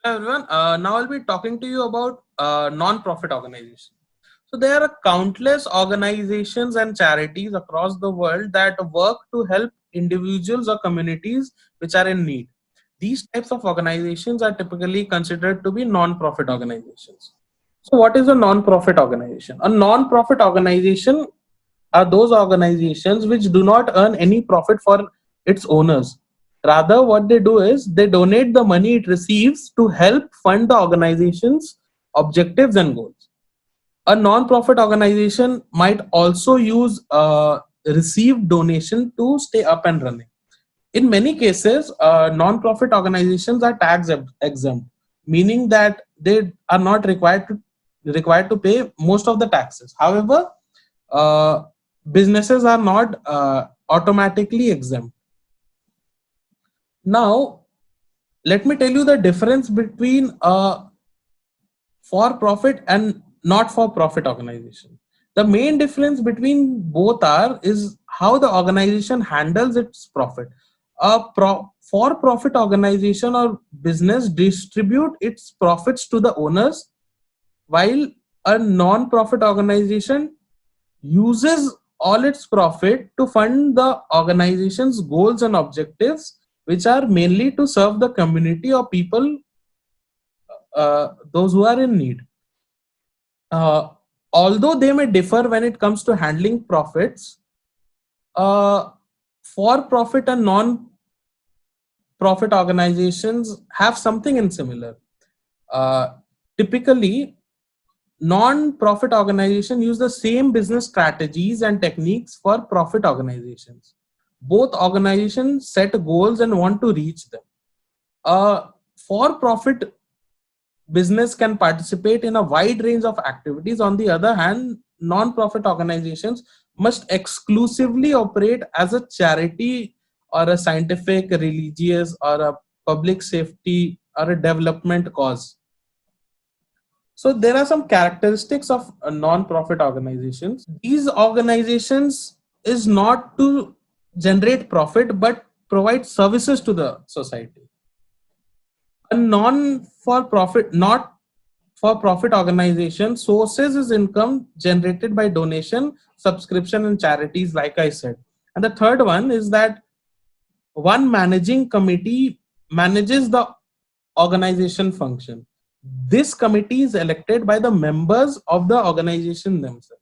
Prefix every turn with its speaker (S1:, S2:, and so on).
S1: Hello everyone. Now I'll be talking to you about non-profit organizations. So there are countless organizations and charities across the world that work to help individuals or communities which are in need. These types of organizations are typically considered to be non-profit organizations. So what is a non-profit organization? A non-profit organization are those organizations which do not earn any profit for its owners. Rather, what they do is they donate the money it receives to help fund the organization's objectives and goals. A non-profit organization might also use received donation to stay up and running. In many cases, non-profit organizations are tax exempt, meaning that they are not required to pay most of the taxes. However, uh, businesses are not automatically exempt. Now, let me tell you the difference between a for profit and not for profit organization. The main difference between both are is how the organization handles its profit. For profit organization or business distribute its profits to the owners, while a non profit organization uses all its profit to fund the organization's goals and objectives, which are mainly to serve the community or people, those who are in need. Uh, Although they may differ when it comes to handling profits, uh, for profit and non profit organizations have something in similar. Uh, Typically, non-profit organizations use the same business strategies and techniques for profit organizations. Both organizations set goals and want to reach them. For-profit business can participate in a wide range of activities. On the other hand, non-profit organizations must exclusively operate as a charity or a scientific, religious, or a public safety or a development cause. So there are some characteristics of non-profit organizations. These organizations is not to generate profit but provide services to the society. A non-for-profit, not for-profit organization sources its income generated by donation, subscription, and charities, like I said. And the third one is that one managing committee manages the organization function. This committee is elected by the members of the organization themselves.